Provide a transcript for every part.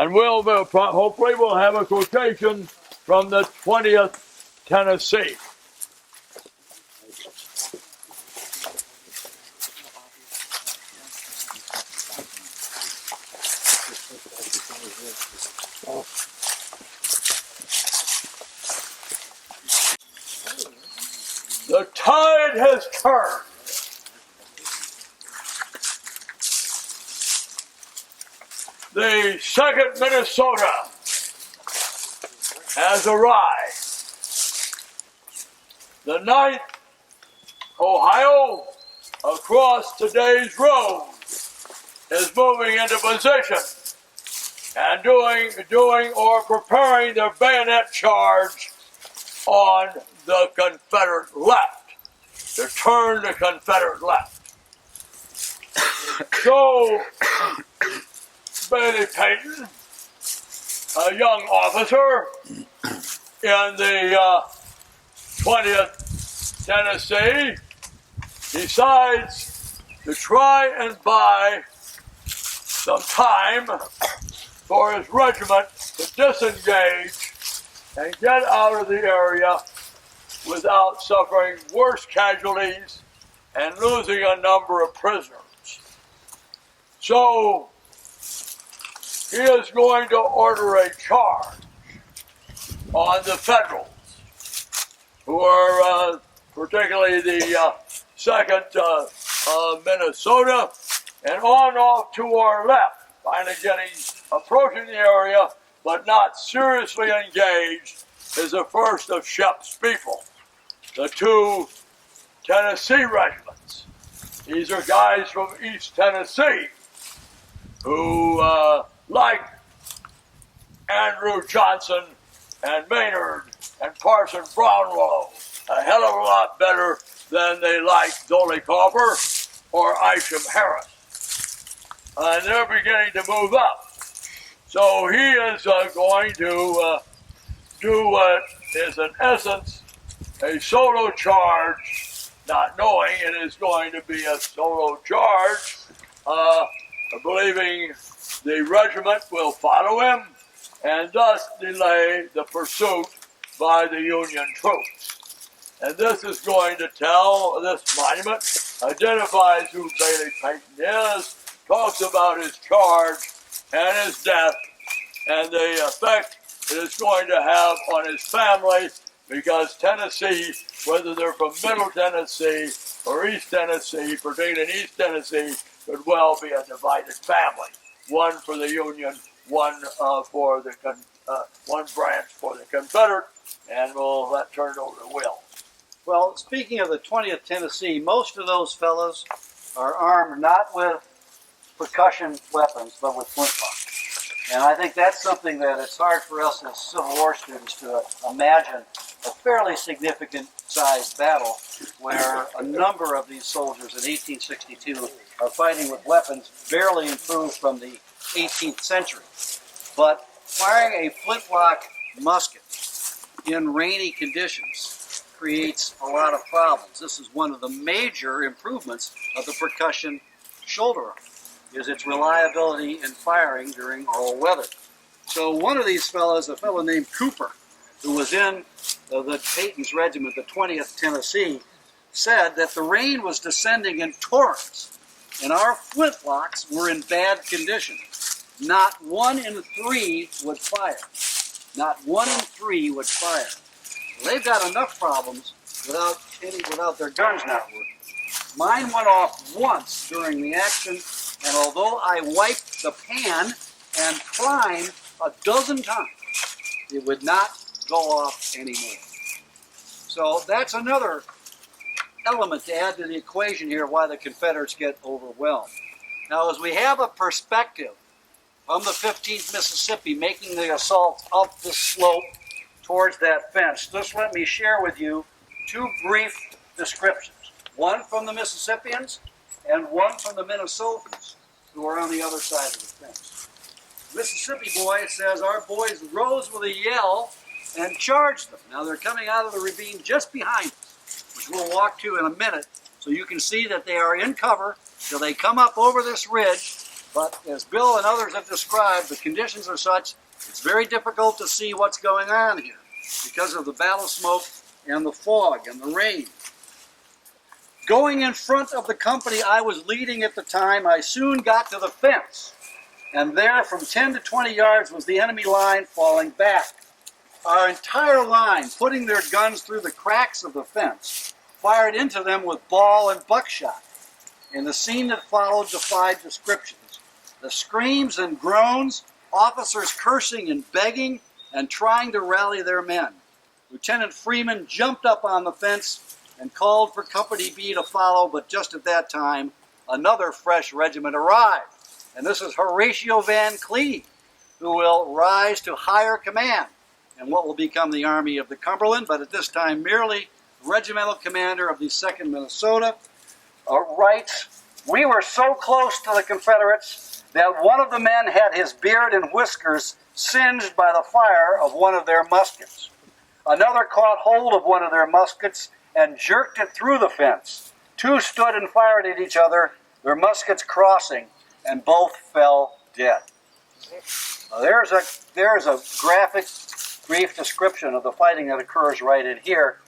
And hopefully we'll have a quotation from the 20th Tennessee. The tide has turned. The 2nd Minnesota has arrived. The 9th Ohio, across today's road, is moving into position and doing or preparing their bayonet charge on the Confederate left, to turn the Confederate left. So, Bailey Peyton, a young officer in the 20th Tennessee, decides to try and buy some time for his regiment to disengage and get out of the area without suffering worse casualties and losing a number of prisoners. So he is going to order a charge on the Federals, who are particularly the 2nd Minnesota, and on off to our left, finally approaching the area, but not seriously engaged, is the 1st of Shep's people, the 2 Tennessee regiments. These are guys from East Tennessee who, like Andrew Johnson and Maynard and Parson Brownlow, a hell of a lot better than they like Dolly-Coffer or Isham Harris. And they're beginning to move up. So he is going to do what is in essence a solo charge, not knowing it is going to be a solo charge, believing the regiment will follow him and thus delay the pursuit by the Union troops. And this is going to tell, this monument identifies who Bailey Peyton is, talks about his charge and his death and the effect it is going to have on his family, because Tennessee, whether they're from Middle Tennessee or East Tennessee, particularly in East Tennessee, could well be a divided family. One for the Union, one branch for the Confederate, and we'll turn it over to Will. Well, speaking of the 20th Tennessee, most of those fellows are armed not with percussion weapons, but with flintlocks. And I think that's something that it's hard for us as Civil War students to imagine a fairly significant sized battle where a number of these soldiers in 1862 are fighting with weapons barely improved from the 18th century. But firing a flintlock musket in rainy conditions creates a lot of problems. This is one of the major improvements of the percussion shoulder rifle, is its reliability in firing during all weather. So one of these fellows, a fellow named Cooper, who was in the Peyton's regiment, the 20th Tennessee, said that the rain was descending in torrents and our flintlocks were in bad condition. Not 1 in 3 would fire. Not 1 in 3 would fire. Well, they've got enough problems without their guns not working. Mine went off once during the action, and although I wiped the pan and primed a dozen times, it would not go off anymore. So that's another element to add to the equation here why the Confederates get overwhelmed. Now, as we have a perspective from the 15th Mississippi making the assault up the slope towards that fence, just let me share with you 2 brief descriptions. One from the Mississippians and one from the Minnesotans, who are on the other side of the fence. Mississippi boy says, our boys rose with a yell and charged them. Now they're coming out of the ravine just behind us, which we'll walk to in a minute, so you can see that they are in cover till they come up over this ridge But as Bill and others have described, the conditions are such, it's very difficult to see what's going on here because of the battle smoke and the fog and the rain. Going in front of the company I was leading at the time, I soon got to the fence. And there, from 10 to 20 yards, was the enemy line falling back. Our entire line, putting their guns through the cracks of the fence, fired into them with ball and buckshot. And the scene that followed defied descriptions. The screams and groans, officers cursing and begging, and trying to rally their men. Lieutenant Freeman jumped up on the fence and called for Company B to follow, but just at that time, another fresh regiment arrived. And this is Horatio Van Cleve, who will rise to higher command in what will become the Army of the Cumberland, but at this time merely regimental commander of the 2nd Minnesota, writes, "We were so close to the Confederates that one of the men had his beard and whiskers singed by the fire of one of their muskets. Another caught hold of one of their muskets and jerked it through the fence. Two stood and fired at each other, their muskets crossing, and both fell dead." Now, there's a graphic, brief description of the fighting that occurs right in here.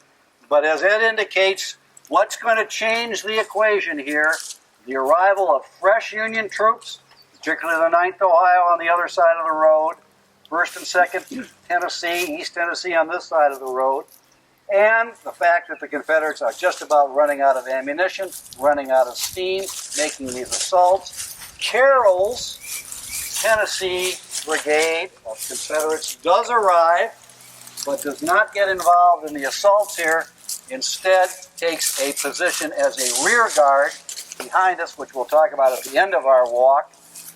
But as Ed indicates, what's going to change the equation here? The arrival of fresh Union troops, particularly the 9th Ohio on the other side of the road, 1st and 2nd Tennessee, East Tennessee on this side of the road, and the fact that the Confederates are just about running out of ammunition, running out of steam, making these assaults. Carroll's Tennessee Brigade of Confederates does arrive, but does not get involved in the assaults here. Instead, takes a position as a rear guard behind us, which we'll talk about at the end of our walk,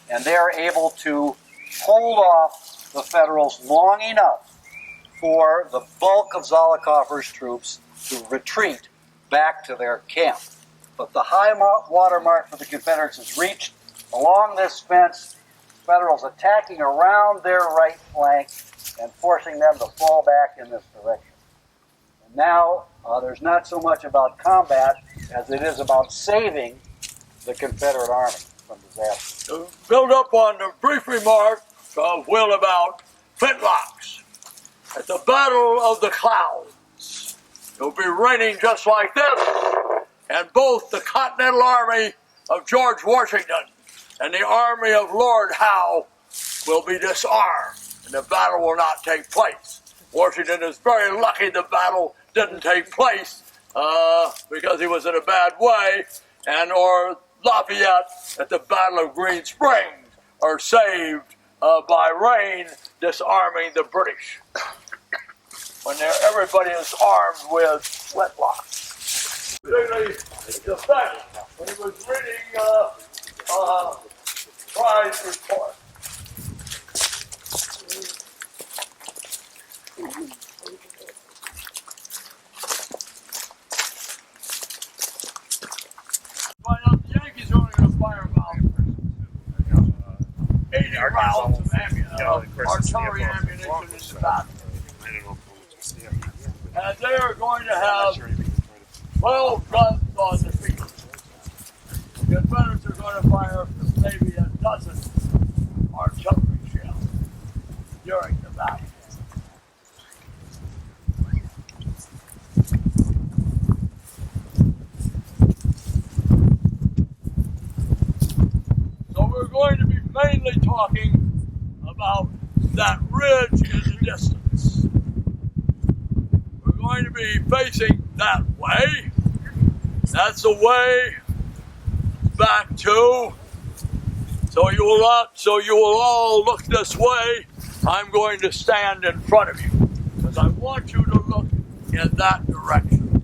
and they're able to hold off the Federals long enough for the bulk of Zollicoffer's troops to retreat back to their camp. But the high water mark for the Confederates is reached. Along this fence, Federals attacking around their right flank and forcing them to fall back in this direction. And now, there's not so much about combat as it is about saving the Confederate Army from disaster. To build up on the brief remark of Will about flintlocks. At the Battle of the Clouds, it'll be raining just like this, and both the Continental Army of George Washington and the army of Lord Howe will be disarmed, and the battle will not take place. Washington is very lucky the battle didn't take place because he was in a bad way, or Lafayette at the Battle of Green Springs are saved by rain, disarming the British when everybody is armed with flintlocks. Particularly the fact when he was reading Pride's report. Find out the Yankees are only going to fire about 80 rounds of artillery ammunition in the battle. And they are going to have 12 guns on the field. The Confederates are going to fire maybe a dozen artillery shells during the battle. So we're going to be mainly talking about that ridge in the distance. We're going to be facing that way. That's the way back to. So you will all look this way. I'm going to stand in front of you because I want you to look in that direction.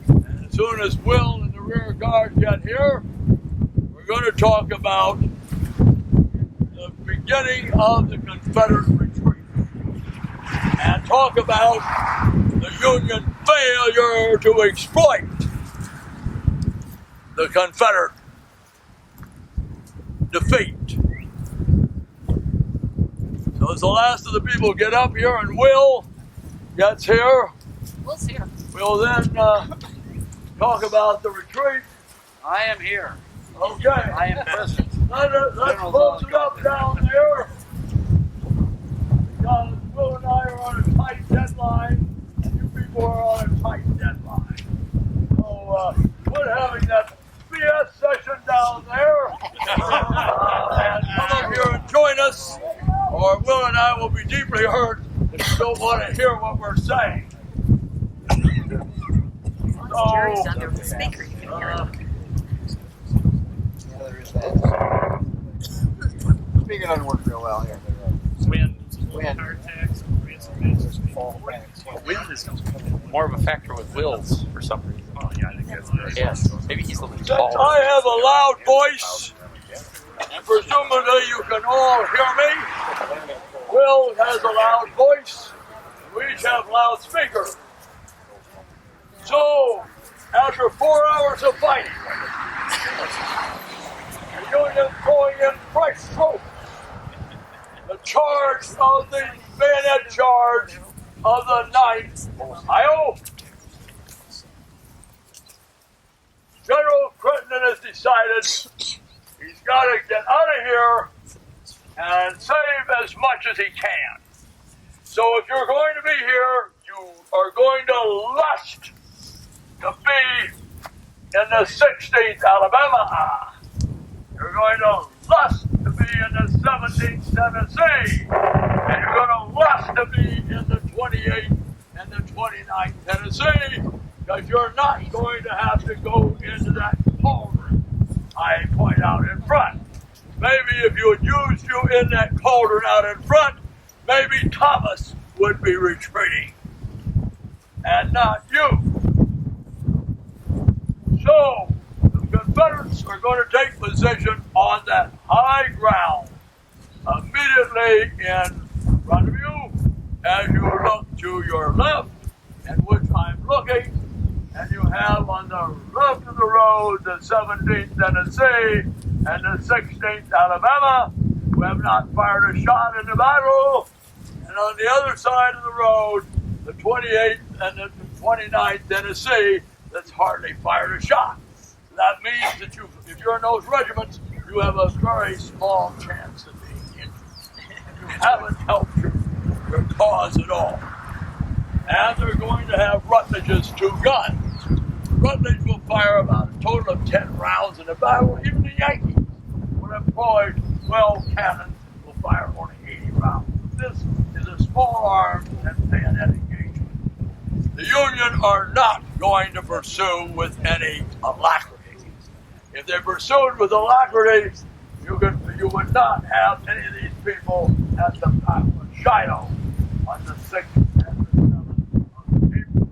And as soon as Will and the rear guard get here, we're going to talk about the beginning of the Confederate retreat and talk about the Union failure to exploit the Confederate defeat. So as the last of the people get up here and Will gets here, Will's here. we'll then talk about the retreat. I am here. Okay. I am present. Let's close it up down there. Because Will and I are on a tight deadline, and you people are on a tight deadline. So we're having that BS session down there. And come up here and join us, or Will and I will be deeply hurt if you don't want to hear what we're saying. Jerry's down there with the speaker. You can hear him. Yeah, there is that. Speaker doesn't work real well here. Wind. Wind. Wind is more of a factor with Will's for some reason. Oh, yeah, I think that's right. Yes, maybe he's a little Since taller. I have a loud voice, and presumably you can all hear me, Will has a loud voice, and we each have loudspeakers. So, after 4 hours of fighting, the Union throwing in fresh troops, the charge of the bayonet charge of the 9th Ohio, General Crittenden has decided he's got to get out of here and save as much as he can. So if you're going to be here, you are going to lust to be in the 16th Alabama. You're going to lust to be in the 17th Tennessee. And you're going to lust to be in the 28th and the 29th Tennessee, because you're not going to have to go into that cauldron I point out in front. Maybe if you had used you in that cauldron out in front, maybe Thomas would be retreating, and not you. So, the Confederates are going to take position on that high ground immediately in front of you as you look to your left, in which I'm looking, and you have on the left of the road the 17th Tennessee and the 16th Alabama, who have not fired a shot in the battle, and on the other side of the road, the 28th and the 29th Tennessee, that's hardly fired a shot. So that means that if you're in those regiments, you have a very small chance of being injured. You haven't helped your cause at all. And they're going to have Rutledge's 2 guns. Rutledge will fire about a total of 10 rounds in a battle. Even the Yankees, when employed, 12 cannons will fire only 80 rounds. This is a small arms and bayonet engagement. The Union are not going to pursue with any alacrity. If they pursued with alacrity, you would not have any of these people at the Battle of Shiloh on the 6th and the 7th of April.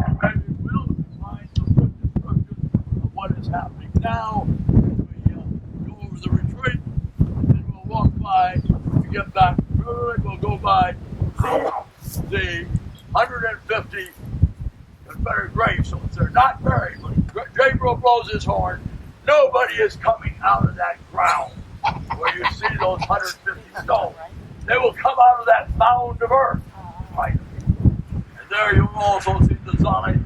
And maybe we'll find some good description of what is happening now. We go over the retreat, and we'll walk by, we get back, we'll go by the 150 Confederate gravestones. They're not buried. When Gabriel blows his horn, nobody is coming out of that ground where you see those 150 stones. They will come out of that mound of earth. Right. And there you'll also see the Zolly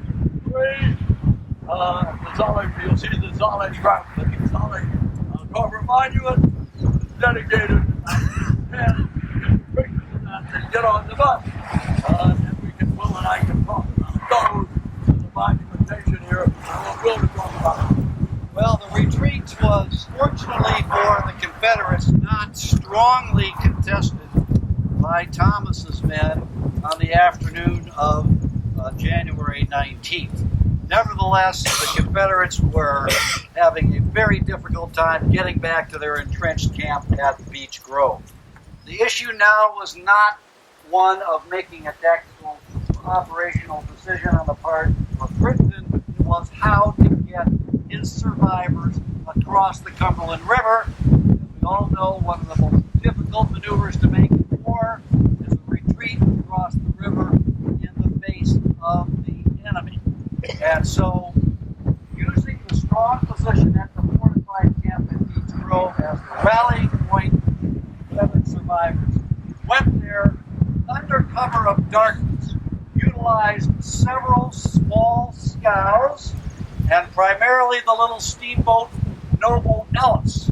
tree. You'll see the Zolly trap, the Zolly Carver Monument is dedicated and pictures of that and get on the bus. And Will and I can talk about those. There's a monumentation here. I want Will to talk about it. Well, the retreat was, fortunately for the Confederates, not strongly contested by Thomas's men on the afternoon of January 19th. Nevertheless, the Confederates were having a very difficult time getting back to their entrenched camp at Beech Grove. The issue now was not one of making a tactical operational decision on the part of Crittenden. It was how to get his survivors across the Cumberland River. As we all know, one of the most difficult maneuvers to make in war is a retreat across the river in the face of the enemy. And so, using the strong position at the fortified camp at Beech Grove as the rallying point, Confederate survivors went there under cover of darkness, utilized several small scows, and primarily the little steamboat Noble Ellis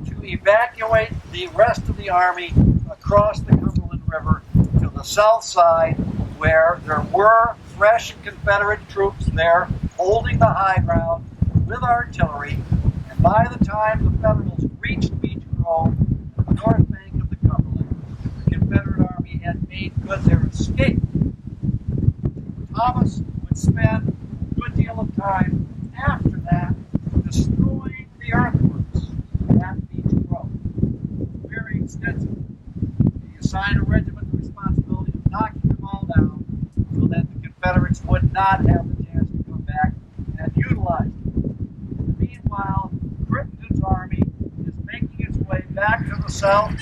to evacuate the rest of the army across the Cumberland River to the south side, where there were fresh Confederate troops there holding the high ground with artillery. And by the time the Federals reached Beech Grove, the north bank of the Cumberland, the Confederate Army had made good their escape. Thomas would spend a good deal of time after that destroying the earthworks at Beech Grove. Very extensive. He assigned a regiment the responsibility of knocking them all down so that the Confederates would not have the chance to come back and utilize them. Meanwhile, Crittenden's army is making its way back to the south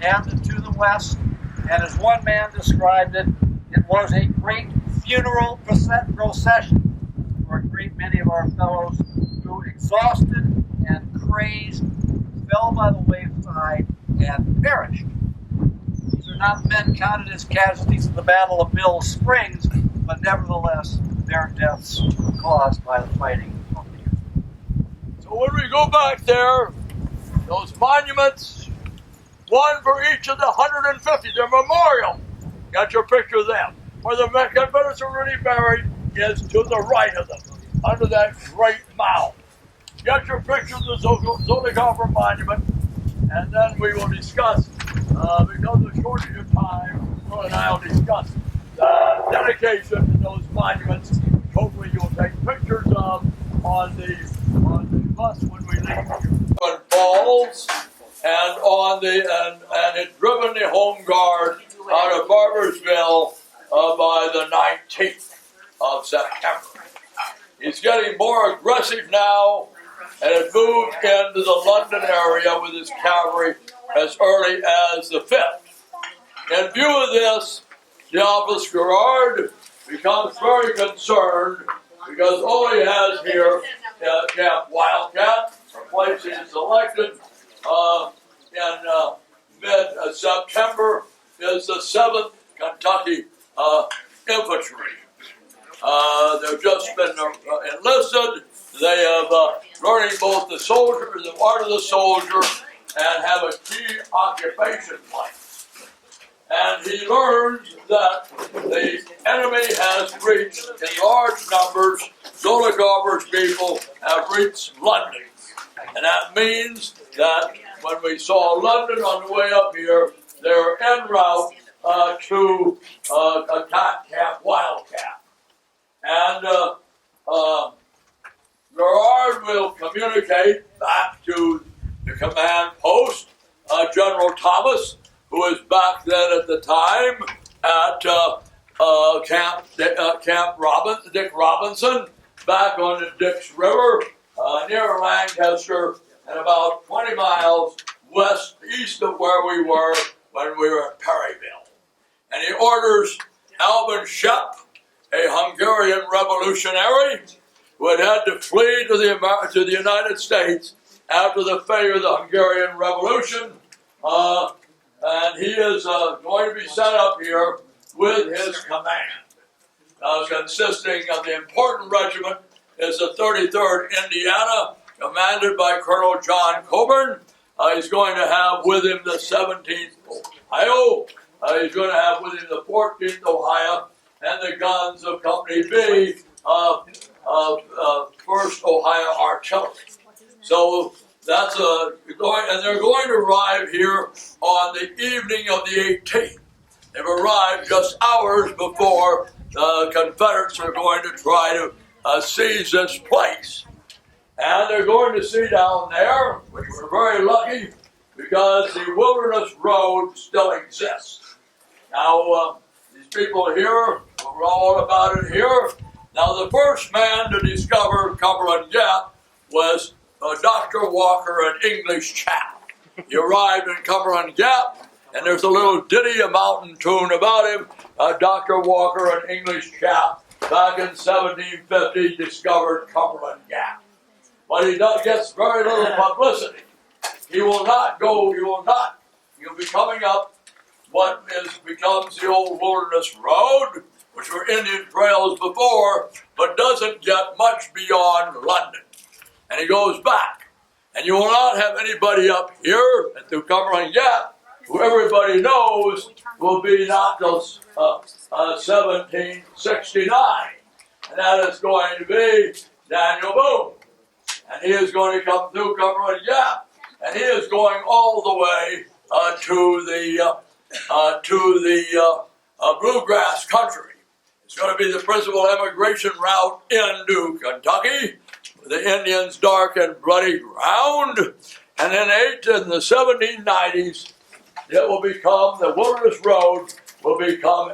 and to the west, and as one man described it, it was a great funeral procession for a great many of our fellows who, exhausted and crazed, fell by the wayside and perished. These are not men counted as casualties in the Battle of Mill Springs, but nevertheless, their deaths were caused by the fighting of the earth. So when we go back there, those monuments, one for each of the 150, they're memorial. Got your picture of them. Where the Confederates are really buried is to the right of them, under that great mound. Get your picture of the Zollicoffer Monument, and then we will discuss, because of the shortage of time, Will and I will discuss the dedication to those monuments, which hopefully you'll take pictures of on the bus when we leave here. On Falls, and on and had driven the home guard out of Barbersville by the 19th of September. He's getting more aggressive now and had moved into the London area with his cavalry as early as the 5th. In view of this, the officer Gerard becomes very concerned because all he has here is Camp Wildcat, a place he selected in mid-September, is the 7th Kentucky Infantry. They've just been enlisted. They have learning both the soldier, the art of the soldier, and have a key occupation plan. And he learns that the enemy has reached, in large numbers, Zollicoffer's people have reached London. And that means that when we saw London on the way up here, they're en route to attack Camp Wildcat. And Gerard will communicate back to the command post, General Thomas, who was back then at the time at Camp Dick Robinson, back on the Dix River, near Lancaster, and about 20 miles east of where we were when we were at Perryville. And he orders Alvin Shep, a Hungarian revolutionary who had had to flee to the United States after the failure of the Hungarian Revolution, and he is going to be set up here with his command, consisting of the important regiment is the 33rd Indiana, commanded by Colonel John Coburn. He's going to have with him the 17th Ohio. He's going to have with him the 14th Ohio and the guns of Company B of 1st Ohio Artillery. So that's they're going to arrive here on the evening of the 18th. They've arrived just hours before the Confederates are going to try to seize this place. And they're going to see down there, which we're very lucky, because the Wilderness Road still exists. Now, these people here, we're all about it here. Now, the first man to discover Cumberland Gap was Dr. Walker, an English chap. He arrived in Cumberland Gap, and there's a little ditty, a mountain tune about him. Dr. Walker, an English chap, back in 1750, discovered Cumberland Gap. But he gets very little publicity. He'll be coming up what becomes the old Wilderness Road, which were Indian trails before, but doesn't get much beyond London. And he goes back. And you will not have anybody up here at the Cumberland Gap who everybody knows will be not till 1769. And that is going to be Daniel Boone. And he is going to come through Cumberland Gap. And he is going all the way to the bluegrass country. It's going to be the principal immigration route into Kentucky. The Indians' dark and bloody ground. And in the 1790s, it will become, the Wilderness Road will become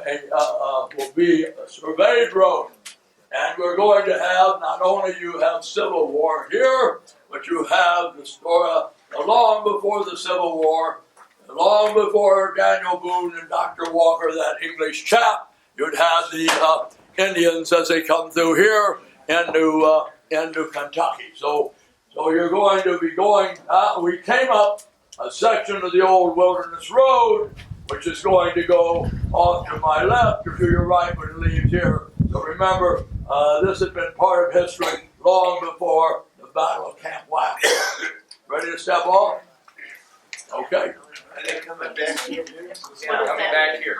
will be a surveyed road. And we're going to have, not only you have Civil War here, but you have the story long before the Civil War, long before Daniel Boone and Dr. Walker, that English chap, you'd have the Indians as they come through here into Kentucky. So you're going to be going, we came up a section of the old Wilderness Road, which is going to go off to my left or to your right when it leaves here. So remember, this has been part of history long before the Battle of Camp Wapping. Ready to step off? Okay. Are they coming back here? Yeah, coming back here.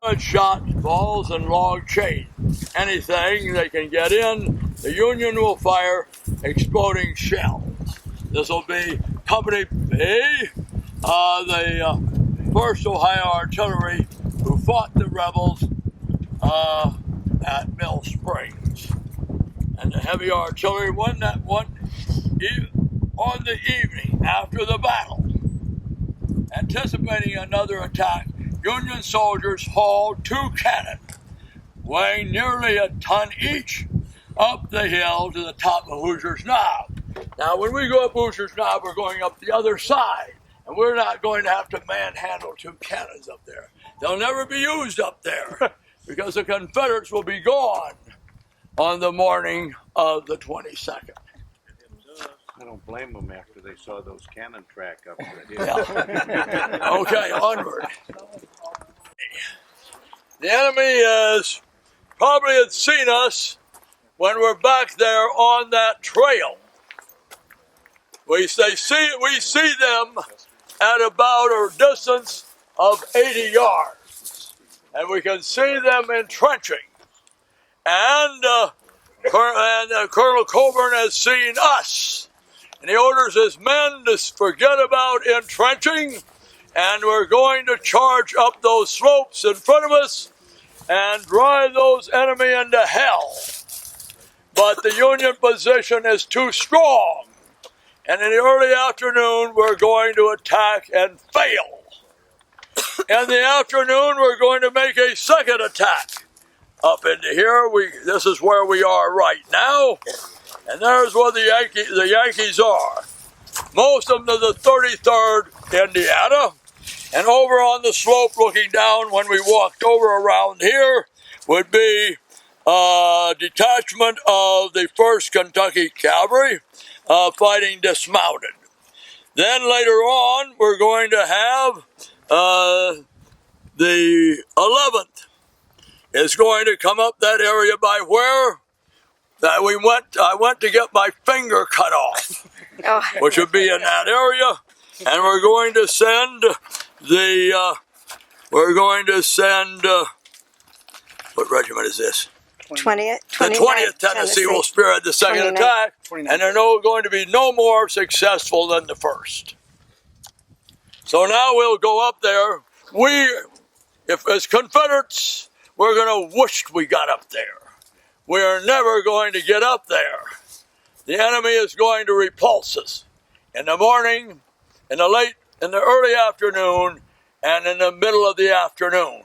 Good shot, balls, and log chain. Anything they can get in, the Union will fire exploding shells. This will be Company B, the 1st Ohio Artillery, who fought the rebels at Mill Springs. And the heavy artillery won that one on the evening after the battle. Anticipating another attack, Union soldiers hauled 2 cannon, weighing nearly a ton each, up the hill to the top of Hoosier's Knob. Now, when we go up Hoosier's Knob, we're going up the other side, and we're not going to have to manhandle 2 cannons up there. They'll never be used up there because the Confederates will be gone on the morning of the 22nd. I don't blame them after they saw those cannon track up the hill. Yeah. Okay, onward. The enemy has probably had seen us when we're back there on that trail. We see them at about a distance of 80 yards, and we can see them entrenching. And Colonel Coburn has seen us. And he orders his men to forget about entrenching, and we're going to charge up those slopes in front of us and drive those enemy into hell. But the Union position is too strong, and in the early afternoon we're going to attack and fail. In the afternoon we're going to make a second attack. Up into here, this is where we are right now. And there's where the Yankees are. Most of them are the 33rd Indiana. And over on the slope looking down when we walked over around here would be a detachment of the 1st Kentucky Cavalry fighting dismounted. Then later on we're going to have the 11th is going to come up that area by where I went to get my finger cut off, which would be in that area, and we're going to send what regiment is this? 20th. The 20th Tennessee will spearhead the second attack, and they're going to be no more successful than the first. So now we'll go up there. If as Confederates, we're going to wish we got up there. We are never going to get up there. The enemy is going to repulse us in the morning, in the early afternoon, and in the middle of the afternoon.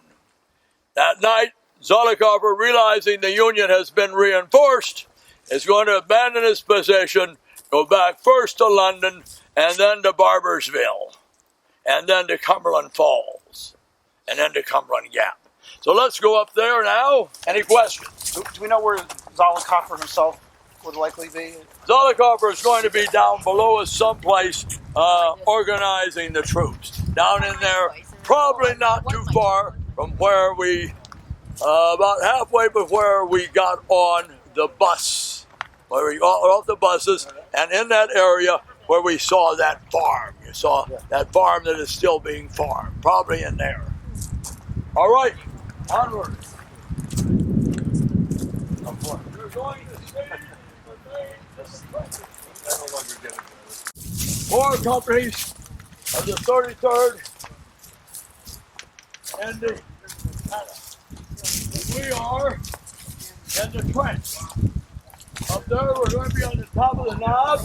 That night, Zollicoffer, realizing the Union has been reinforced, is going to abandon his position, go back first to London, and then to Barbersville, and then to Cumberland Falls, and then to Cumberland Gap. So let's go up there now. Any questions? Do we know where Zollicoffer himself would likely be? Zollicoffer is going to be down below us someplace organizing the troops. Down in there, probably not too far from where we, about halfway before we got on the bus where we got off the buses, and in that area where we saw that farm. You saw that farm that is still being farmed, probably in there. All right, onward. You're going to see the names. 4 companies of the 33rd and the we are in the trench. Up there, we're going to be on the top of the knob.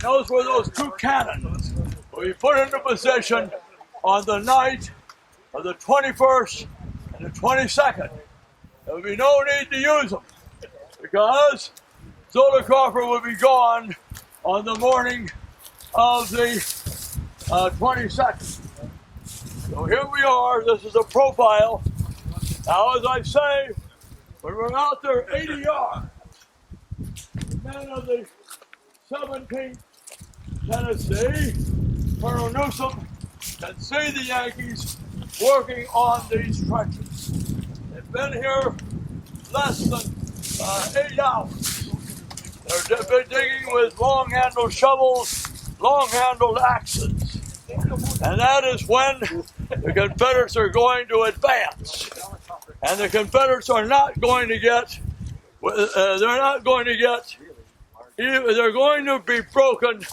Those were those 2 cannons we put into position on the night of the 21st and the 22nd. There would be no need to use them because Zollicoffer would be gone on the morning of the 22nd. So here we are. This is a profile. Now, as I say, when we're out there 80 yards, the men of the 17th Tennessee, Colonel Newsom, can see the Yankees working on these trenches. They've been here less than 8 hours. They've been digging with long-handled shovels, long-handled axes. And that is when the Confederates are going to advance. And the Confederates are not going to get, they're going to be broken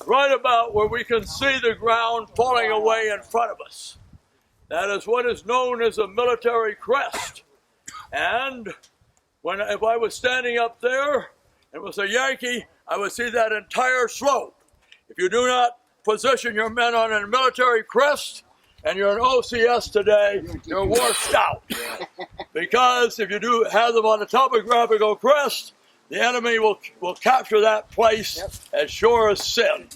right about where we can see the ground falling away in front of us. That is what is known as a military crest. And if I was standing up there and it was a Yankee, I would see that entire slope. If you do not position your men on a military crest, and you're an OCS today, you're washed out. Because if you do have them on a topographical crest, the enemy will capture that place as sure as sin.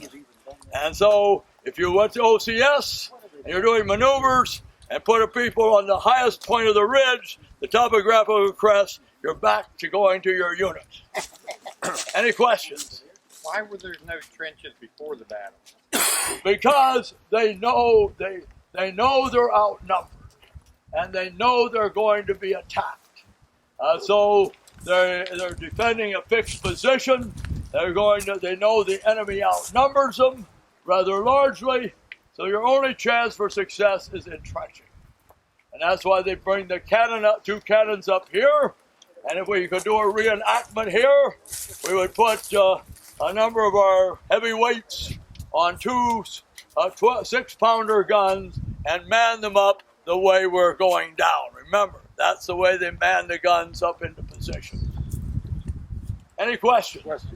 And so if you went to OCS and you're doing maneuvers and put people on the highest point of the ridge, the topographical crest, you're back to going to your unit. Any questions? Why were there no trenches before the battle? Because they know they're outnumbered, and they know they're going to be attacked. So they're defending a fixed position. They know the enemy outnumbers them rather largely. So your only chance for success is entrenching, and that's why they bring the 2 cannons up here. And if we could do a reenactment here, we would put a number of our heavyweights on 2 6-pounder guns and man them up the way we're going down. Remember, that's the way they man the guns up into position. Any questions?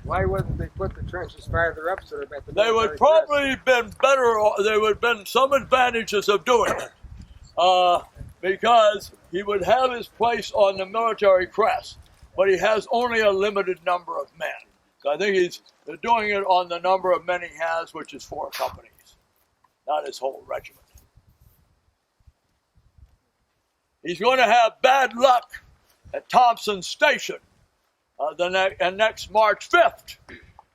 Why wouldn't they put the trenches farther up so they're at the They would probably have been better, there would have been some advantages of doing it. Because he would have his place on the military crest, but he has only a limited number of men. So I think he's doing it on the number of men he has, which is 4 companies, not his whole regiment. He's going to have bad luck at Thompson Station next March 5th,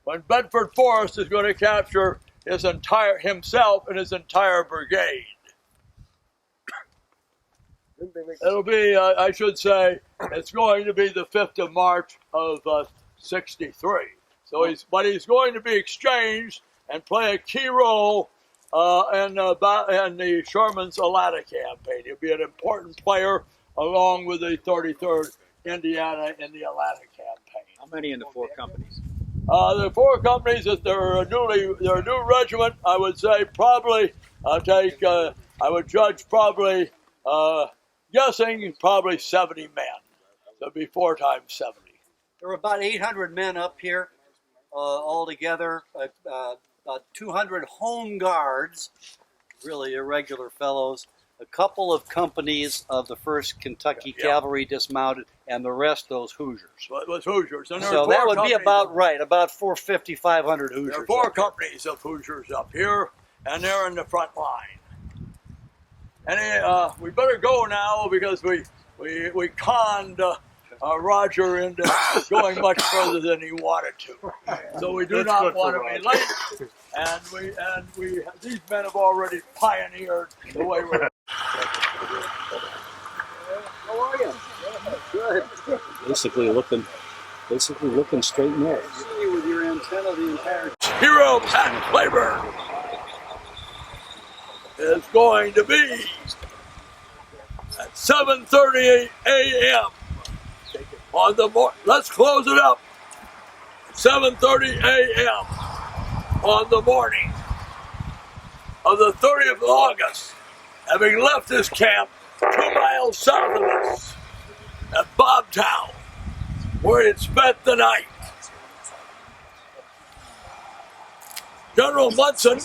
when Bedford Forrest is going to capture himself and his entire brigade. It'll be, I should say, it's going to be the 5th of March of 63. So he's going to be exchanged and play a key role in the Sherman's Atlanta campaign. He'll be an important player along with the 33rd Indiana in the Atlanta campaign. How many in the 4 companies? The 4 companies, they're a new regiment. I would say probably I would judge probably guessing probably 70 men. So it'd be 4 times 70. There were about 800 men up here altogether, 200 home guards, really irregular fellows, a couple of companies of the 1st Kentucky Cavalry dismounted, and the rest those Hoosiers. Well, it was Hoosiers. And so that would be about right, about 450, 500 Hoosiers. There are 4 companies of Hoosiers up here, and they're in the front line. And we better go now because we conned Roger into going much further than he wanted to. So we do not want to be late, and these men have already pioneered the way we're. How are you? Good. Basically looking basically looking straight north. With your antenna the entire Hero Pat Claiborne is going to be at 7:30 a.m. on the morning. Let's close it up. 7:30 a.m. on the morning of the 30th of August, having left this camp 2 miles south of us at Bobtown, where it spent the night. General Munson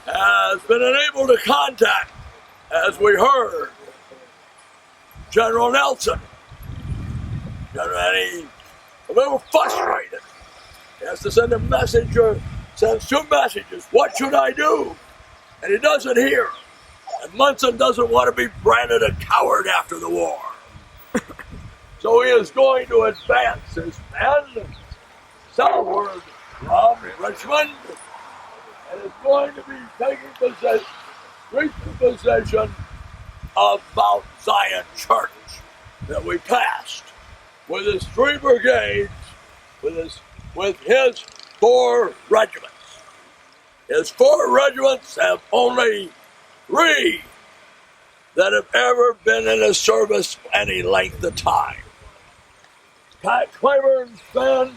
has been unable to contact, as we heard, General Nelson. And he's a little frustrated. He has to send a message or sends 2 messages. What should I do? And he doesn't hear. And Munson doesn't want to be branded a coward after the war. So he is going to advance his men southward from Richmond and is going to be reaching possession of Mount Zion Church that we passed with his 3 brigades, with his 4 regiments. His 4 regiments have only 3 that have ever been in a service any length of time. Pat Claiborne's men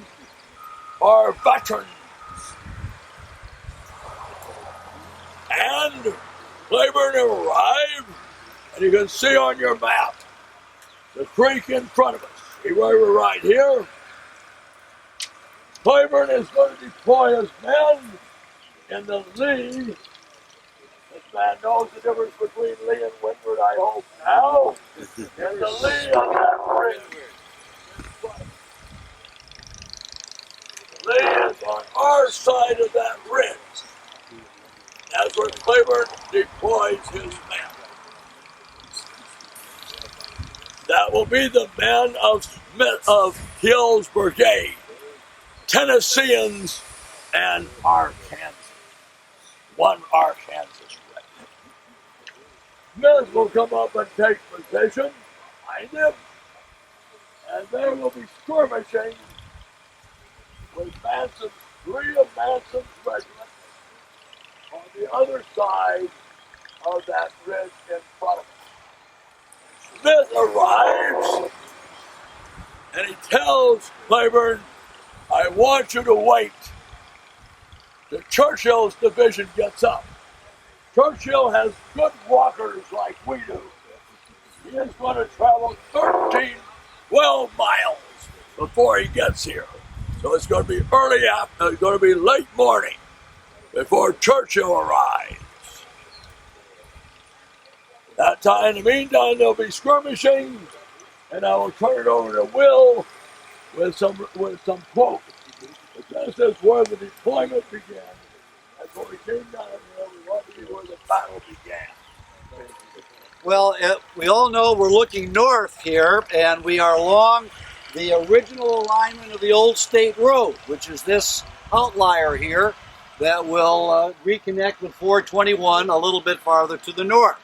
are veterans. And Claiborne arrived, and you can see on your map the creek in front of us. See where we're right here? Claiborne is going to deploy his men in the lee. This man knows the difference between lee and windward, I hope now. In the lee of that ridge. Lee is on our side of that ridge. That's where Claiborne deploys his men. That will be the men of Hill's brigade, Tennesseans, and Arkansas. 1 Arkansas regiment. Smith will come up and take position behind him, and they will be skirmishing with Manson's 3 of Manson's regiments on the other side of that ridge in front of us. Smith arrives, and he tells Claiborne, I want you to wait till Churchill's division gets up. Churchill has good walkers like we do. He is going to travel 12 miles before he gets here. So it's going to be it's going to be late morning before Churchill arrives. That time, in the meantime, they'll be skirmishing, and I will turn it over to Will with some quotes. But this is where the deployment began. That's where we came down here. We want to be where the battle began. Well, we all know we're looking north here, and we are along the original alignment of the old state road, which is this outlier here that will reconnect with 421 a little bit farther to the north.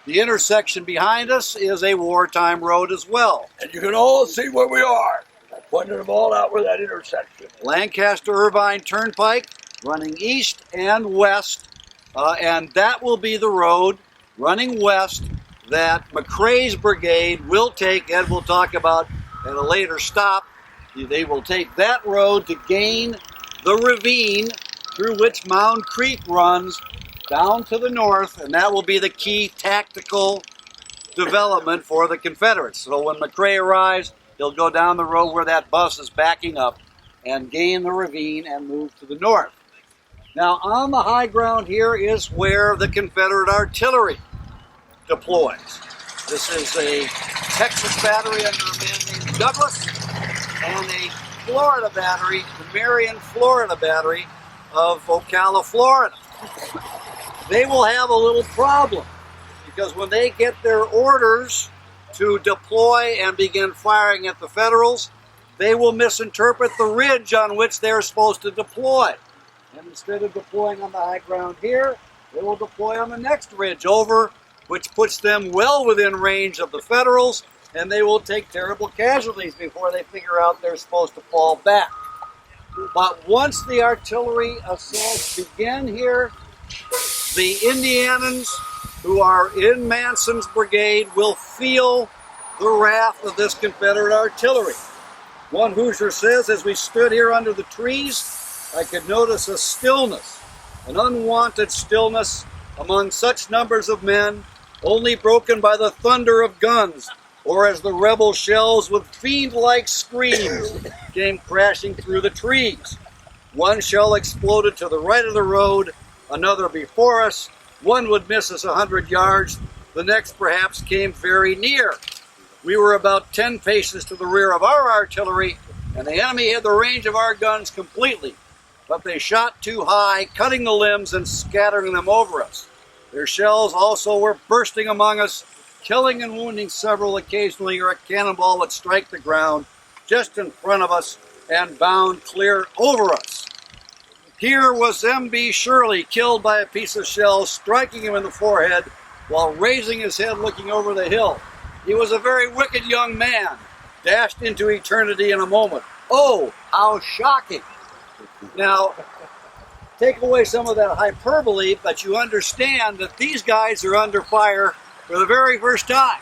The intersection behind us is a wartime road as well. And you can all see where we are. I pointed them all out where that intersection is. Lancaster-Irvine Turnpike running east and west, and that will be the road running west that McCrae's brigade will take, and we'll talk about at a later stop. They will take that road to gain the ravine through which Mound Creek runs down to the north, and that will be the key tactical development for the Confederates. So when McCrae arrives, he'll go down the road where that bus is backing up and gain the ravine and move to the north. Now, on the high ground here is where the Confederate artillery deploys. This is a Texas battery under a man named Douglas and a Florida battery, the Marion, Florida battery of Ocala, Florida. They will have a little problem because when they get their orders to deploy and begin firing at the Federals, they will misinterpret the ridge on which they're supposed to deploy. And instead of deploying on the high ground here, they will deploy on the next ridge over, which puts them well within range of the Federals, and they will take terrible casualties before they figure out they're supposed to fall back. But once the artillery assaults begin here, the Indianans who are in Manson's brigade will feel the wrath of this Confederate artillery. One Hoosier says, as we stood here under the trees, I could notice a stillness, an unwanted stillness among such numbers of men, only broken by the thunder of guns, or as the rebel shells with fiend-like screams came crashing through the trees. One shell exploded to the right of the road, another before us. One would miss us 100 yards, the next perhaps came very near. We were about 10 paces to the rear of our artillery, and the enemy had the range of our guns completely, but they shot too high, cutting the limbs and scattering them over us. Their shells also were bursting among us, killing and wounding several occasionally, or a cannonball would strike the ground just in front of us and bound clear over us. Here was M.B. Shirley killed by a piece of shell, striking him in the forehead while raising his head looking over the hill. He was a very wicked young man, dashed into eternity in a moment. Oh, how shocking. Now, take away some of that hyperbole, but you understand that these guys are under fire for the very first time.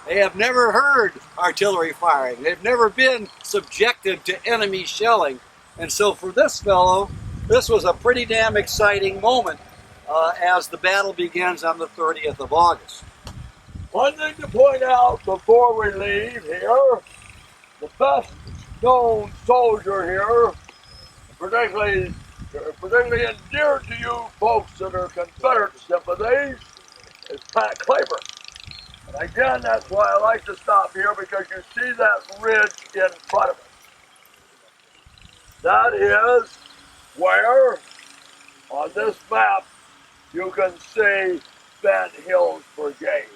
They have never heard artillery firing. They've never been subjected to enemy shelling. And so for this fellow, this was a pretty damn exciting moment as the battle begins on the 30th of August. One thing to point out before we leave here, the best known soldier here, particularly endeared to you folks that are Confederate sympathies, is Pat Claiborne. And again, that's why I like to stop here, because you see that ridge in front of us. That is where, on this map, you can see Ben Hill's brigade.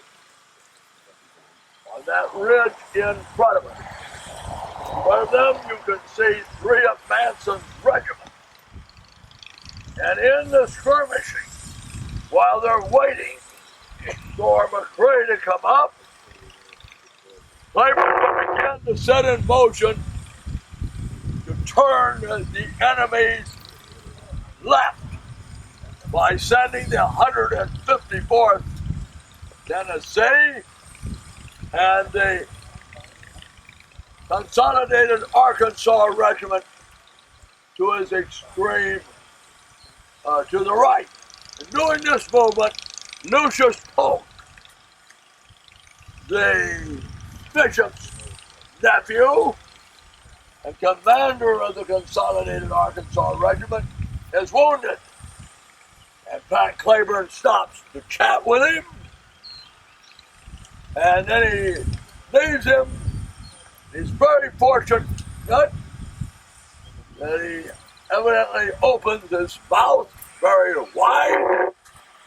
On that ridge in front of us. One of them you can see 3 of Manson's regiment. And in the skirmishing, while they're waiting for McCrae to come up, Claiborne began to set in motion to turn the enemy's left by sending the 154th Tennessee and the Consolidated Arkansas Regiment to his extreme to the right. And during this movement, Lucius Polk, the bishop's nephew and commander of the Consolidated Arkansas Regiment, is wounded. And Pat Claiborne stops to chat with him, and then he leaves him. He's very fortunate that he evidently opens his mouth very wide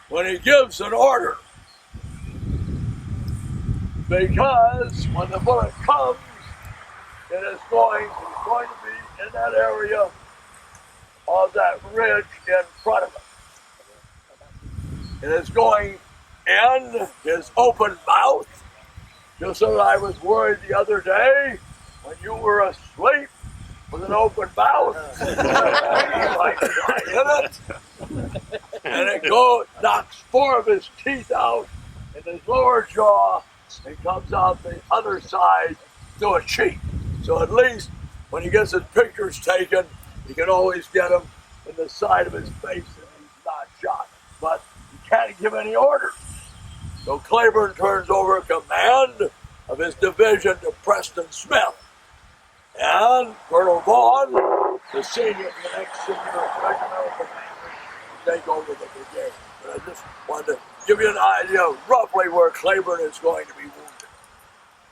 when he gives an order. Because when the bullet comes, he's going to be in that area of that ridge in front of him. It is going in his open mouth, just as I was worried the other day when you were asleep with an open mouth. Like in it. And it knocks 4 of his teeth out in his lower jaw and comes out the other side to a cheek. So at least when he gets his pictures taken, you can always get him in the side of his face and he's not shot. But he can't give any orders. So Claiborne turns over command of his division to Preston Smith. And Colonel Vaughn, the next senior regimental commander, take over the brigade. But I just wanted to give you an idea of roughly where Claiborne is going to be wounded.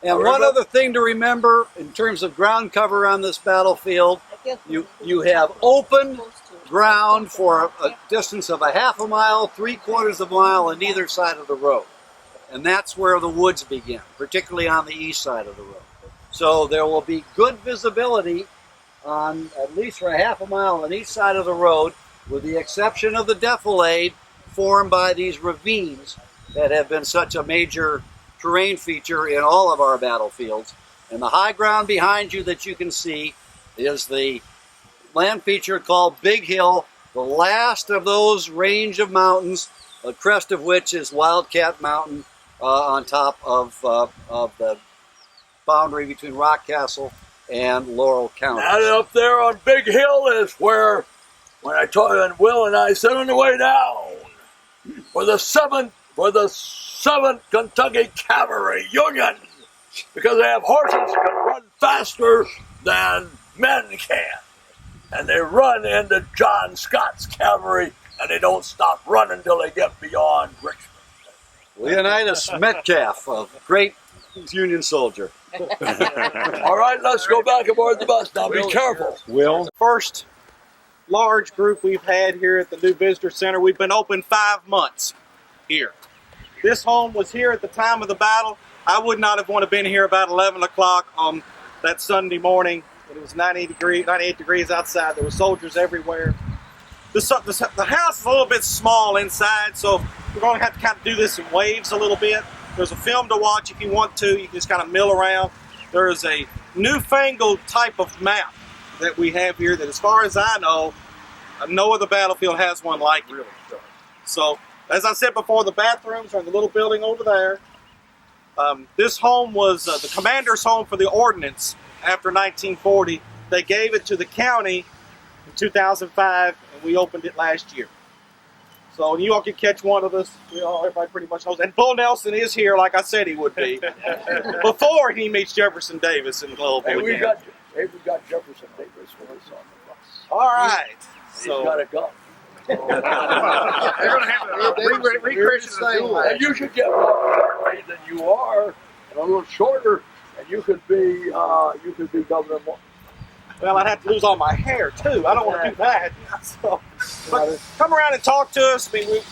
And one other thing to remember in terms of ground cover on this battlefield, you have open ground for a distance of a half a mile, 3/4 of a mile on either side of the road. And that's where the woods begin, particularly on the east side of the road. So there will be good visibility on at least for a half a mile on each side of the road, with the exception of the defilade formed by these ravines that have been such a major terrain feature in all of our battlefields. And the high ground behind you that you can see is the land feature called Big Hill, the last of those range of mountains, the crest of which is Wildcat Mountain on top of the boundary between Rockcastle and Laurel County. And up there on Big Hill is where, when I told and Will and I said on the way down, where the 7th Kentucky Cavalry Union, because they have horses that can run faster than men can. And they run into John Scott's cavalry, and they don't stop running until they get beyond Richmond. Leonidas Metcalf, a great Union soldier. All right, let's go back aboard the bus. Now be careful. Will? First large group we've had here at the new visitor center. We've been open 5 months here. This home was here at the time of the battle. I would not have wanted to been here about 11 o'clock on that Sunday morning. It was 98 degrees outside. There were soldiers everywhere. The house is a little bit small inside, so we're going to have to kind of do this in waves a little bit. There's a film to watch if you want to. You can just kind of mill around. There is a newfangled type of map that we have here that, as far as I know, no other battlefield has one like it. So, as I said before, the bathrooms are in the little building over there. This home was the commander's home for the ordnance after 1940. They gave it to the county in 2005, and we opened it last year. So you all can catch one of us. Everybody pretty much knows. And Bull Nelson is here, like I said he would be, before he meets Jefferson Davis in Louisville. Hey, we got Jefferson Davis with us on the bus. All right. He's got a gun. They're going to have a recreation of And you should get more weight than you are, and a little shorter, and you could be Governor Moore. Well, I'd have to lose all my hair, too. I don't want to do that. So, but come around and talk to us. I mean,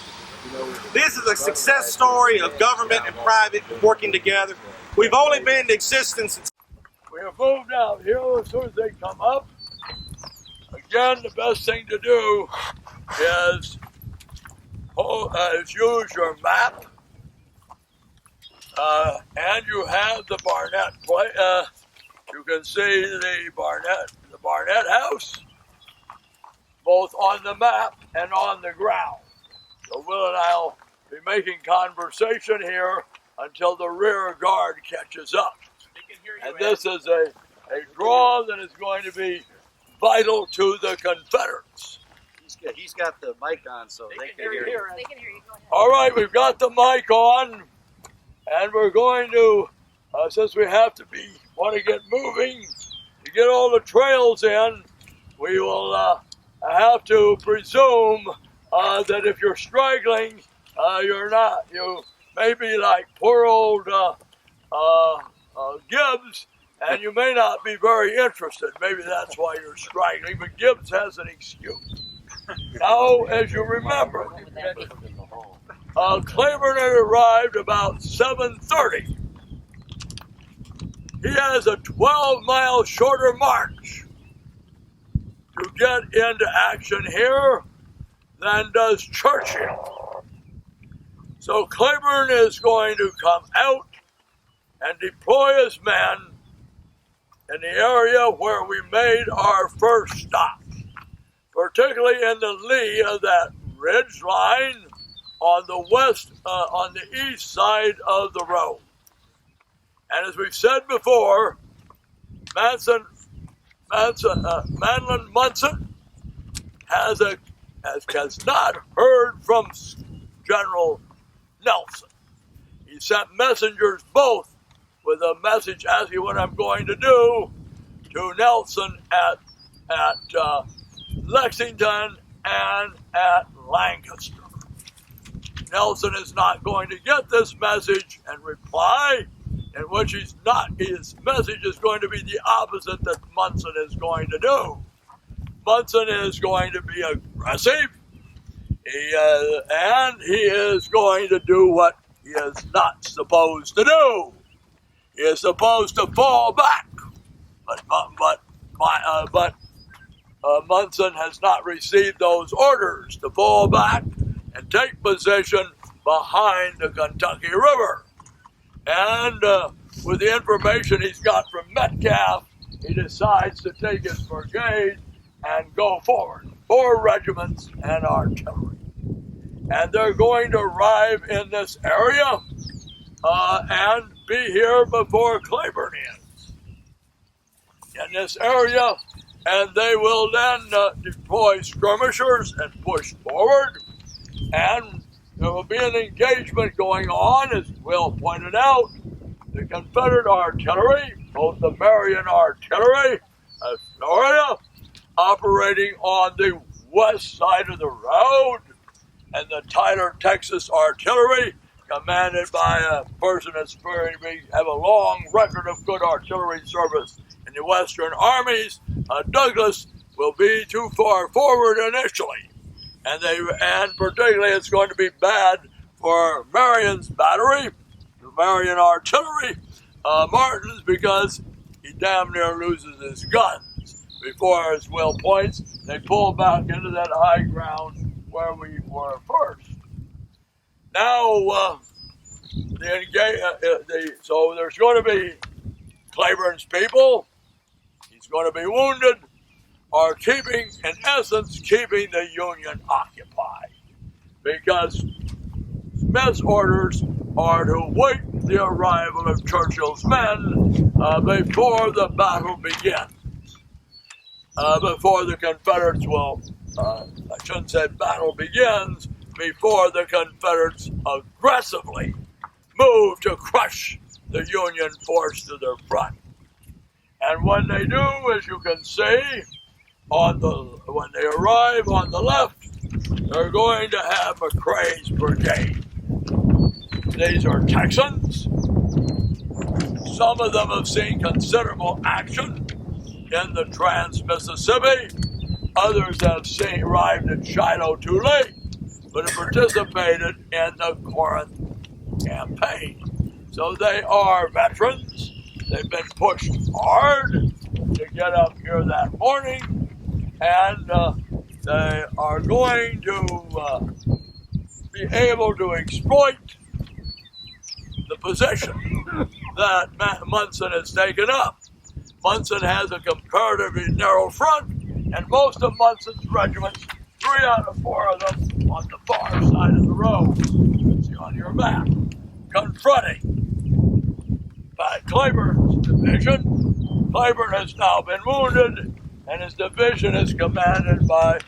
this is a success story of government and private working together. We've only been in existence since... We have moved out here as soon as they come up. Again, the best thing to do is use your map, and you have the Barnett play. You can see the Barnett house, both on the map and on the ground. So Will and I'll be making conversation here until the rear guard catches up. And this is a draw that is going to be vital to the Confederates. He's got the mic on, so they can hear you. They can hear you. Go ahead. All right, we've got the mic on, and we're going to, since we want to get moving, to get all the trails in, we will have to presume that if you're straggling, you may be like poor old Gibbs, and you may not be very interested. Maybe that's why you're straggling, but Gibbs has an excuse. Now, as you remember, Claiborne had arrived about 7:30. He has a 12-mile shorter march to get into action here than does Churchill. So Claiborne is going to come out and deploy his men in the area where we made our first stop, particularly in the lee of that ridge line on the east side of the road. And as we've said before, Manlin Munson has not heard from General Nelson. He sent messengers both with a message asking what I'm going to do to Nelson at Lexington and at Lancaster. Nelson is not going to get this message and reply, in which his message is going to be the opposite that Munson is going to do. Munson is going to be aggressive, and he is going to do what he is not supposed to do. He is supposed to fall back, but Munson has not received those orders to fall back and take position behind the Kentucky River. And with the information he's got from Metcalf, he decides to take his brigade and go forward. 4 regiments and artillery. And they're going to arrive in this area and be here before Claiborne ends. In this area, and they will then deploy skirmishers and push forward. And there will be an engagement going on, as Will pointed out. The Confederate artillery, both the Marion artillery, Florida, operating on the west side of the road, and the Tyler, Texas artillery, commanded by a person that's have a long record of good artillery service in the Western armies. Douglas will be too far forward initially, and particularly it's going to be bad for Marion's battery, the Marion artillery, Martin's, because he damn near loses his guns before, as Will points, they pull back into that high ground where we were first. Now, so there's going to be Claiborne's people. He's going to be wounded, are keeping the Union occupied, because Smith's orders are to wait the arrival of Churchill's men before the battle begins. Before the Confederates will, I shouldn't say battle begins, before the Confederates aggressively move to crush the Union force to their front. And when they do, as you can see, when they arrive on the left, they're going to have McCrae's brigade. These are Texans. Some of them have seen considerable action in the Trans-Mississippi. Others have arrived at Shiloh too late, but have participated in the Corinth campaign. So they are veterans. They've been pushed hard to get up here that morning, and they are going to be able to exploit the position that Munson has taken up. Munson has a comparatively narrow front, and most of Munson's regiments, 3 out of 4 of them, on the far side of the road, you can see on your map, confronting by Claiborne's division. Claiborne has now been wounded, and his division is commanded by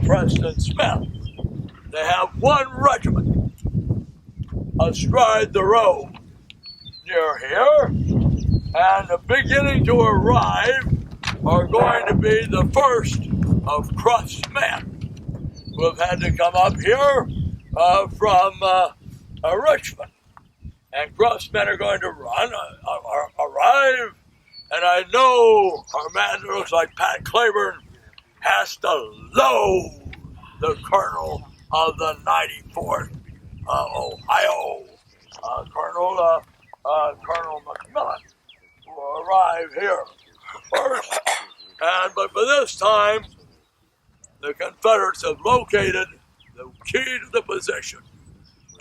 Preston Smith. They have 1 regiment astride the road near here, and beginning to arrive are going to be the first of Cruft's men, who have had to come up here from Richmond. And Cruft's men are going to arrive, and I know our man that looks like Pat Claiborne has to loathe the colonel of the 94th Ohio, Colonel McMillan, who will arrive here first. But by this time, the Confederates have located the key to the position.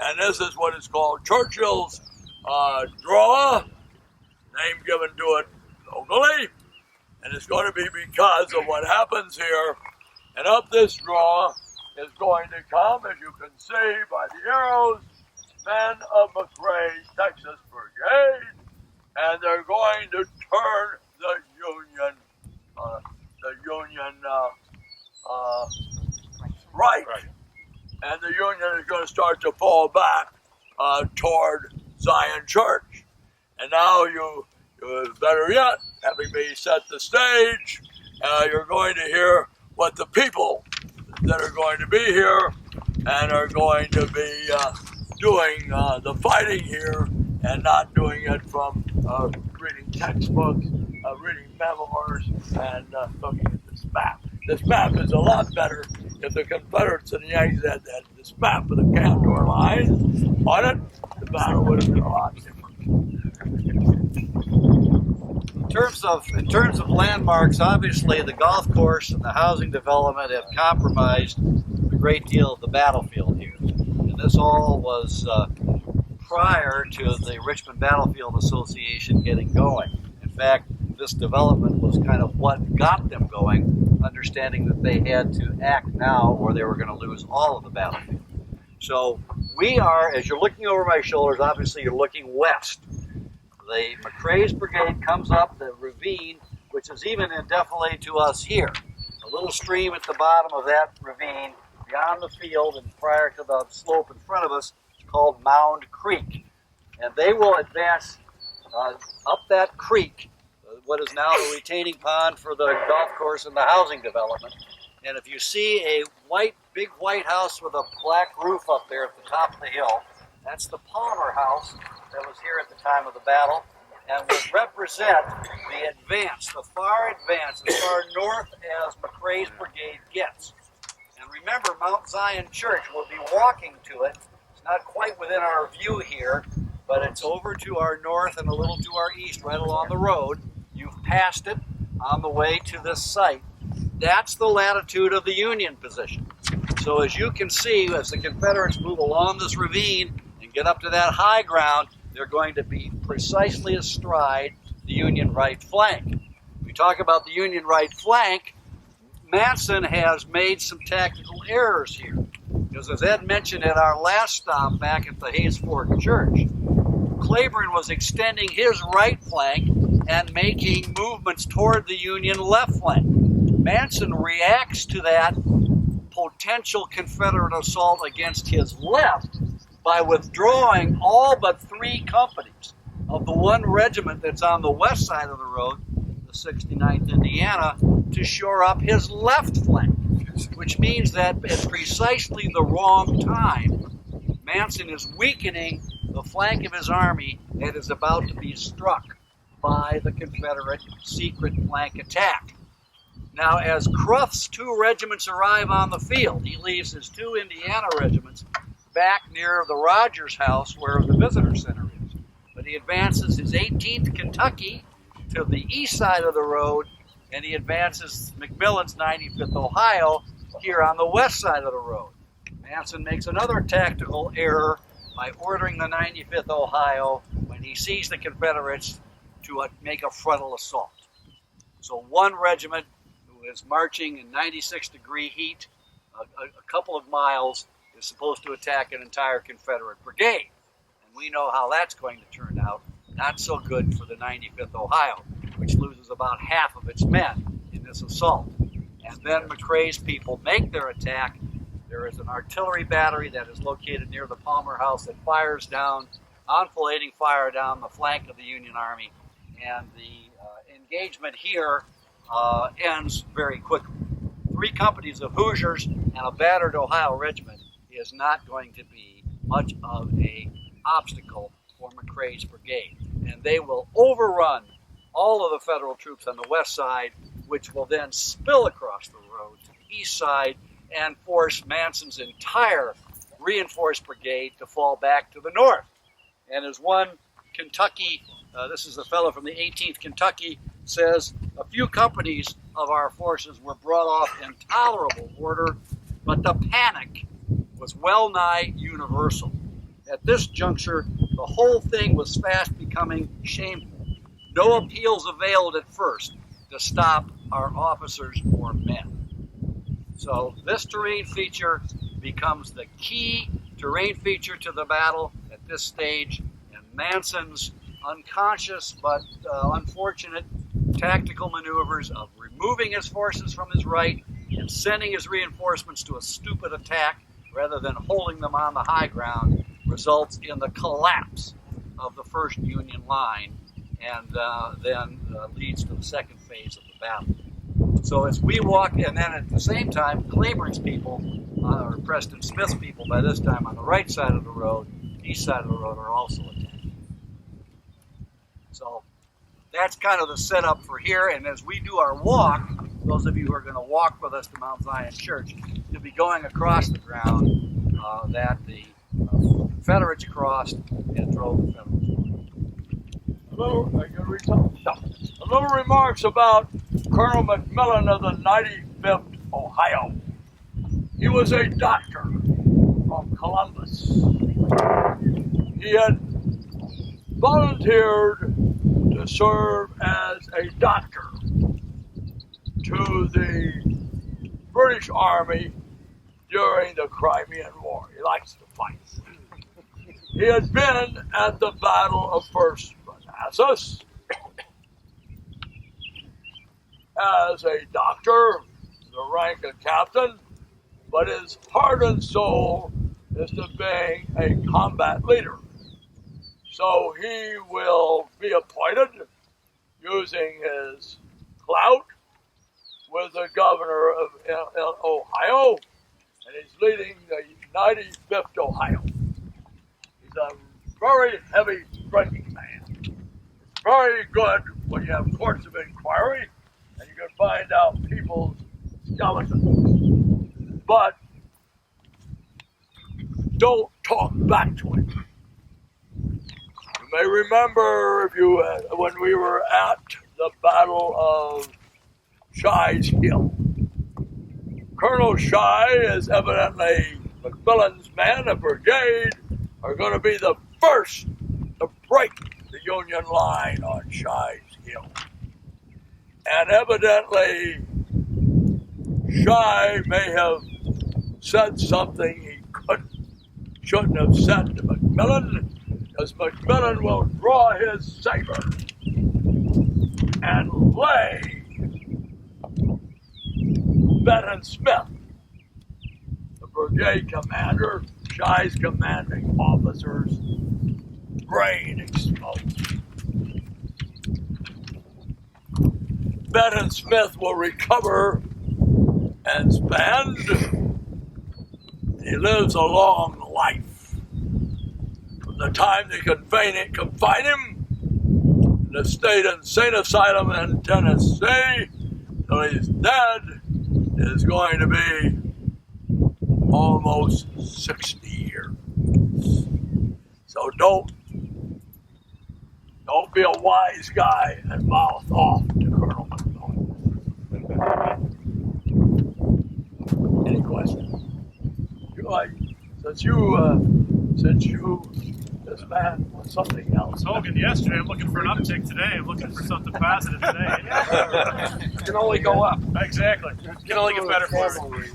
And this is what is called Churchill's draw, name given to it locally. And it's going to be because of what happens here. And up this draw is going to come, as you can see by the arrows, men of McCrae's Texas Brigade. And they're going to turn the Union right. And the Union is going to start to fall back toward Zion Church. And now you better yet, having me set the stage, you're going to hear what the people that are going to be here and are going to be doing the fighting here, and not doing it from reading textbooks, reading memoirs, and looking at this map. This map is a lot better. If the Confederates and the Yankees had this map with the contour lines on it, the battle would have been a lot different. In terms of landmarks, obviously the golf course and the housing development have compromised a great deal of the battlefield here. And this all was prior to the Richmond Battlefield Association getting going. In fact, this development was kind of what got them going, understanding that they had to act now or they were going to lose all of the battlefield. So we are, as you're looking over my shoulders, obviously you're looking west. The McCrae's Brigade comes up the ravine, which is even in defilade to us here. A little stream at the bottom of that ravine beyond the field and prior to the slope in front of us is called Mound Creek. And they will advance up that creek, what is now the retaining pond for the golf course and the housing development. And if you see a big white house with a black roof up there at the top of the hill, that's the Palmer House that was here at the time of the battle and would represent the advance, the far advance, as far north as McCrae's Brigade gets. And remember, Mount Zion Church, we'll be walking to it. It's not quite within our view here, but it's over to our north and a little to our east, right along the road. You've passed it on the way to this site. That's the latitude of the Union position. So as you can see, as the Confederates move along this ravine and get up to that high ground, they're going to be precisely astride the Union right flank. We talk about the Union right flank. Manson has made some tactical errors here. Because as Ed mentioned at our last stop back at the Hayes Fork Church, Claiborne was extending his right flank and making movements toward the Union left flank. Manson reacts to that potential Confederate assault against his left by withdrawing all but 3 companies of the 1 regiment that's on the west side of the road, the 69th Indiana, to shore up his left flank, which means that at precisely the wrong time, Manson is weakening the flank of his army that is about to be struck by the Confederate secret flank attack. Now, as Cruft's 2 regiments arrive on the field, he leaves his 2 Indiana regiments back near the Rogers House where the visitor center is. But he advances his 18th Kentucky to the east side of the road, and he advances McMillan's 95th Ohio here on the west side of the road. Manson makes another tactical error by ordering the 95th Ohio when he sees the Confederates to make a frontal assault. So 1 regiment who is marching in 96-degree heat a couple of miles is supposed to attack an entire Confederate brigade. And we know how that's going to turn out. Not so good for the 95th Ohio, which loses about half of its men in this assault. And then McCrae's people make their attack. There is an artillery battery that is located near the Palmer House that fires down, enfilading fire down the flank of the Union Army. And the engagement here ends very quickly. 3 companies of Hoosiers and a battered Ohio regiment is not going to be much of an obstacle for McCrae's brigade. And they will overrun all of the Federal troops on the west side, which will then spill across the road to the east side and force Manson's entire reinforced brigade to fall back to the north. And as one Kentucky, this is a fellow from the 18th Kentucky, says, a few companies of our forces were brought off in tolerable order, but the panic was well nigh universal. At this juncture, the whole thing was fast becoming shameful. No appeals availed at first to stop our officers or men. So this terrain feature becomes the key terrain feature to the battle at this stage, and Manson's unconscious but unfortunate tactical maneuvers of removing his forces from his right and sending his reinforcements to a stupid attack rather than holding them on the high ground results in the collapse of the first Union line and then leads to the second phase of the battle. So as we walk, and then at the same time, Claiborne's people, or Preston Smith's people by this time on the right side of the road, east side of the road, are also attacking. So that's kind of the setup for here, and as we do our walk, those of you who are going to walk with us to Mount Zion Church, you'll be going across the ground that the Confederates crossed and drove the Federals. A little remarks about Colonel McMillan of the 95th Ohio. He was a doctor from Columbus. he had volunteered to serve as a doctor to the British Army during the Crimean War. He likes to fight. He had been at the Battle of First Manassas as a doctor, the rank of captain, but his heart and soul is to being a combat leader. So he will be appointed using his clout with the governor of Ohio, and he's leading the 95th Ohio. He's a very heavy drinking man. It's very good when you have courts of inquiry and you can find out people's skeletons. But don't talk back to him. You may remember when we were at the Battle of Shies Hill. Colonel Shy is evidently McMillan's men, a brigade, are going to be the first to break the Union line on Shies Hill. And evidently, Shy may have said something he shouldn't have said to McMillan, because McMillan will draw his saber and lay Mnt Smith, the brigade commander, Shy's commanding officer's brain exposed. Mnt Smith will recover and spend. He lives a long life. From the time they confine him in the state insane asylum in Tennessee till he's dead is going to be almost 60 years. So don't be a wise guy and mouth off to Colonel McMillan. Any questions? Since this man wants something else. Hogan, yesterday I'm looking for an uptick today. I'm looking for something positive today. It can only go up. Exactly. It can only get better for me.